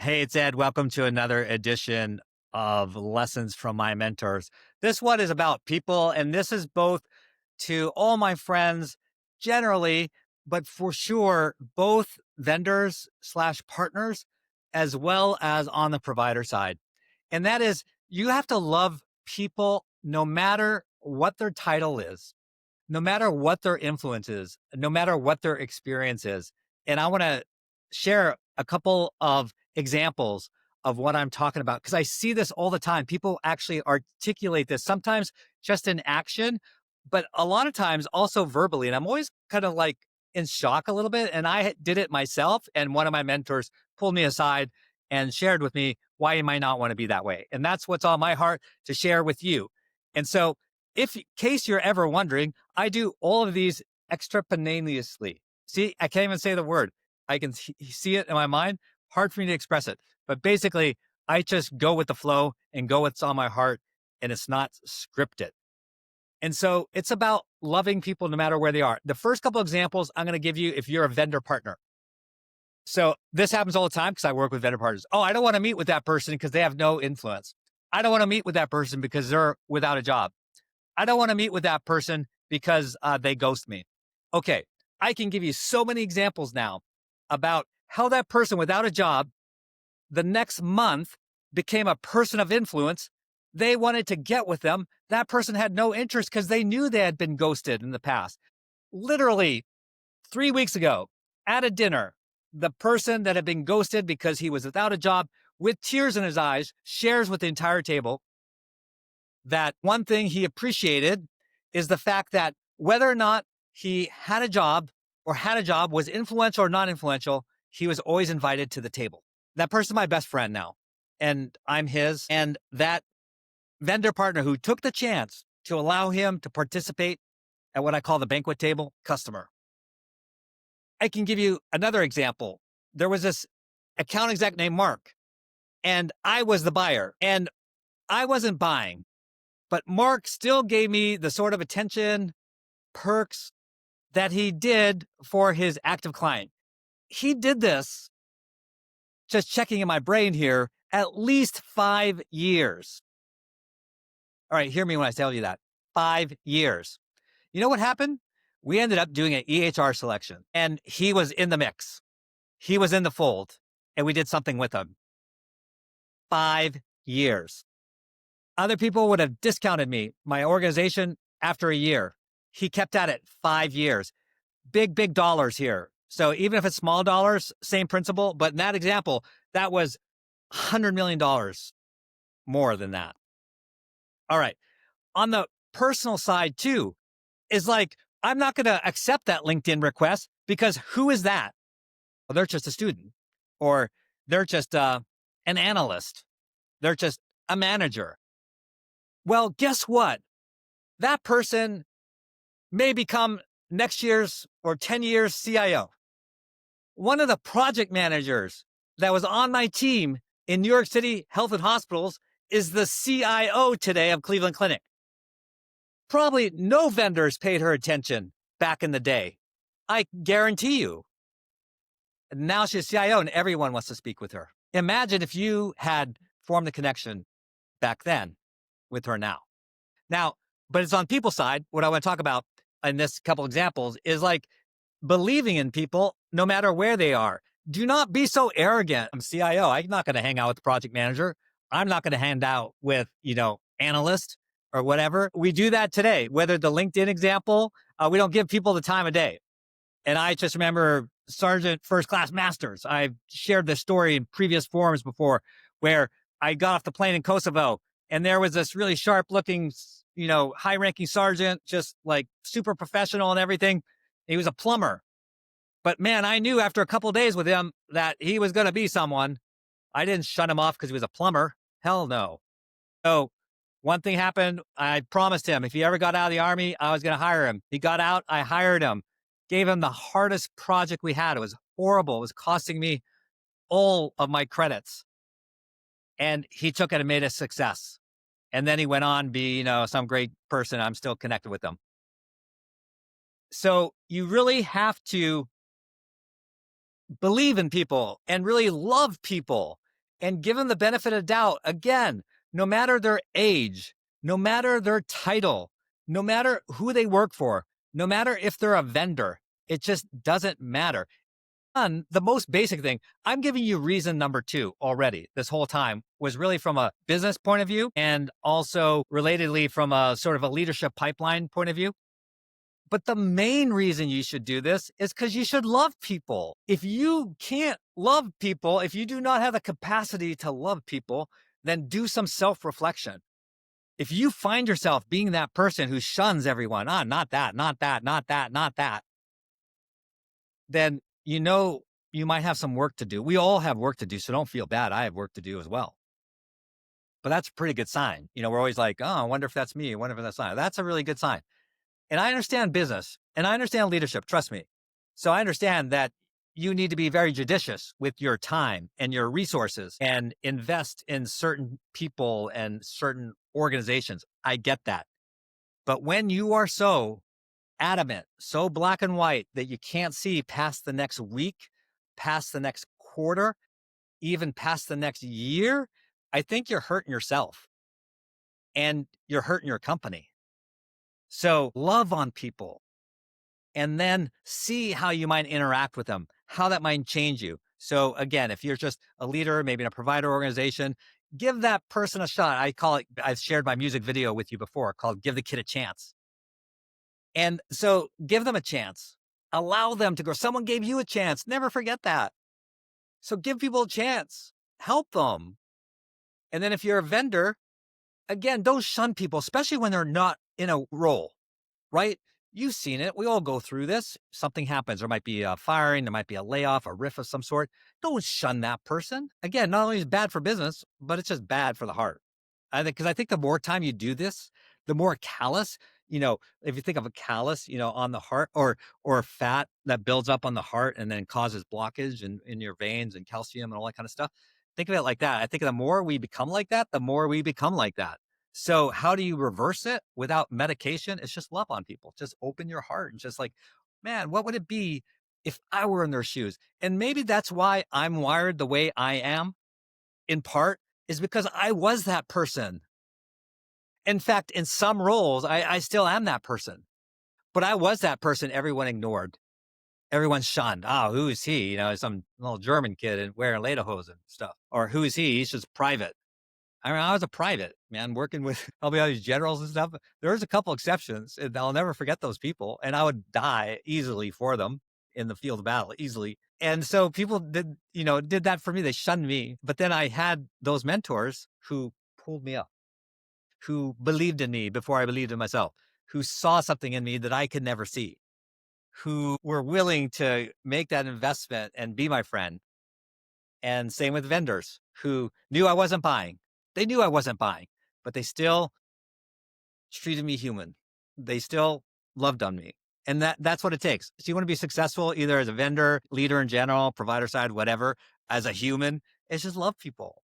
Hey, it's Ed. Welcome to another edition of Lessons from My Mentors. This one is about people, and this is both to all my friends generally, but for sure, both vendors slash partners, as well as on the provider side. And that is, you have to love people no matter what their title is, no matter what their influence is, no matter what their experience is. And I want to share a couple of examples of what I'm talking about because I see this all the time. People actually articulate this sometimes just in action, but a lot of times also verbally. And I'm always kind of like in shock a little bit. And I did it myself. And one of my mentors pulled me aside and shared with me why you might not want to be that way. And that's what's on my heart to share with you. And so, if in case you're ever wondering, I do all of these extemporaneously. See, I can't even say the word. I can see it in my mind. Hard for me to express it. But basically, I just go with the flow and go what's on my heart, and it's not scripted. And so it's about loving people no matter where they are. The first couple examples I'm going to give you if you're a vendor partner. So this happens all the time because I work with vendor partners. Oh, I don't want to meet with that person because they have no influence. I don't want to meet with that person because they're without a job. I don't want to meet with that person because they ghost me. Okay, I can give you so many examples now about how that person without a job the next month became a person of influence. They wanted to get with them. That person had no interest because they knew they had been ghosted in the past. Literally 3 weeks ago at a dinner, the person that had been ghosted because he was without a job with tears in his eyes shares with the entire table that one thing he appreciated is the fact that whether or not he had a job was influential or not influential, he was always invited to the table. That person's my best friend now, and I'm his. And that vendor partner who took the chance to allow him to participate at what I call the banquet table, customer. I can give you another example. There was this account exec named Mark, and I was the buyer, and I wasn't buying. But Mark still gave me the sort of attention, perks that he did for his active client. He did this, just checking in my brain here, at least 5 years. All right, hear me when I tell you that. 5 years. You know what happened? We ended up doing an EHR selection, and he was in the mix. He was in the fold, and we did something with him. 5 years. Other people would have discounted me, my organization, after a year. He kept at it 5 years. Big dollars here. So even if it's small dollars, same principle. But in that example, that was $100 million more than that. All right. On the personal side, too, is like, I'm not going to accept that LinkedIn request because who is that? Well, they're just a student, or they're just an analyst. They're just a manager. Well, guess what? That person may become next year's or 10 years CIO. One of the project managers that was on my team in New York City Health and Hospitals is the CIO today of Cleveland Clinic. Probably no vendors paid her attention back in the day. I guarantee you. Now she's CIO and everyone wants to speak with her. Imagine if you had formed the connection back then with her now. Now, but it's on people's side. What I want to talk about in this couple examples is like believing in people no matter where they are. Do not be so arrogant. I'm CIO. I'm not going to hang out with the project manager. I'm not going to hang out with, analyst or whatever. We do that today, whether the LinkedIn example, we don't give people the time of day. And I just remember Sergeant First Class Masters. I've shared this story in previous forums before where I got off the plane in Kosovo and there was this really sharp looking, high ranking sergeant, just like super professional and everything. He was a plumber. But man, I knew after a couple of days with him that he was going to be someone. I didn't shut him off because he was a plumber. Hell no. So one thing happened. I promised him if he ever got out of the Army, I was going to hire him. He got out. I hired him. Gave him the hardest project we had. It was horrible. It was costing me all of my credits. And he took it and made a success. And then he went on to be, some great person. I'm still connected with him. So you really have to believe in people and really love people and give them the benefit of doubt. Again, no matter their age, no matter their title, no matter who they work for, no matter if they're a vendor, it just doesn't matter. And the most basic thing, I'm giving you reason number two already this whole time was really from a business point of view and also relatedly from a sort of a leadership pipeline point of view. But the main reason you should do this is because you should love people. If you can't love people, if you do not have the capacity to love people, then do some self reflection. If you find yourself being that person who shuns everyone, not that, not that, not that, not that, then you know you might have some work to do. We all have work to do, so don't feel bad. I have work to do as well. But that's a pretty good sign. We're always like, oh, I wonder if that's me. I wonder if that's not. That's a really good sign. And I understand business and I understand leadership. Trust me. So I understand that you need to be very judicious with your time and your resources and invest in certain people and certain organizations. I get that. But when you are so adamant, so black and white that you can't see past the next week, past the next quarter, even past the next year, I think you're hurting yourself and you're hurting your company. So love on people and then see how you might interact with them, how that might change you. So again, if you're just a leader, maybe in a provider organization, give that person a shot. I call it, I've shared my music video with you before called Give the Kid a Chance. And so give them a chance. Allow them to grow. Someone gave you a chance. Never forget that. So give people a chance. Help them. And then if you're a vendor, again, don't shun people, especially when they're not in a role, right? You've seen it. We all go through this. Something happens. There might be a firing, there might be a layoff, a riff of some sort. Don't shun that person. Again, not only is it bad for business, but it's just bad for the heart. I think the more time you do this, the more callous, if you think of a callus, on the heart or fat that builds up on the heart and then causes blockage in your veins and calcium and all that kind of stuff. Think of it like that. I think the more we become like that, the more we become like that. So how do you reverse it without medication? It's just love on people. Just open your heart and just like, man, what would it be if I were in their shoes? And maybe that's why I'm wired the way I am in part is because I was that person. In fact, in some roles, I still am that person, but I was that person everyone ignored. Everyone shunned. Oh, who is he? Some little German kid and wearing lederhosen and stuff. Or who is he? He's just private. I mean, I was a private man working with all these generals and stuff. There's a couple exceptions, and I'll never forget those people. And I would die easily for them in the field of battle, easily. And so people did that for me. They shunned me. But then I had those mentors who pulled me up, who believed in me before I believed in myself, who saw something in me that I could never see, who were willing to make that investment and be my friend. And same with vendors who knew I wasn't buying. They knew I wasn't buying, but they still treated me human. They still loved on me. And that's what it takes. So you want to be successful either as a vendor, leader in general, provider side, whatever, as a human, it's just love people.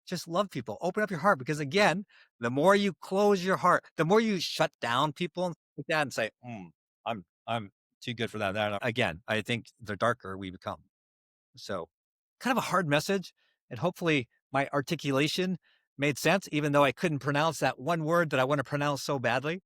Just love people. Open up your heart because again, the more you close your heart, the more you shut down people and like that and say, I'm too good for that. Again, I think the darker we become. So kind of a hard message. And hopefully my articulation made sense, even though I couldn't pronounce that one word that I want to pronounce so badly.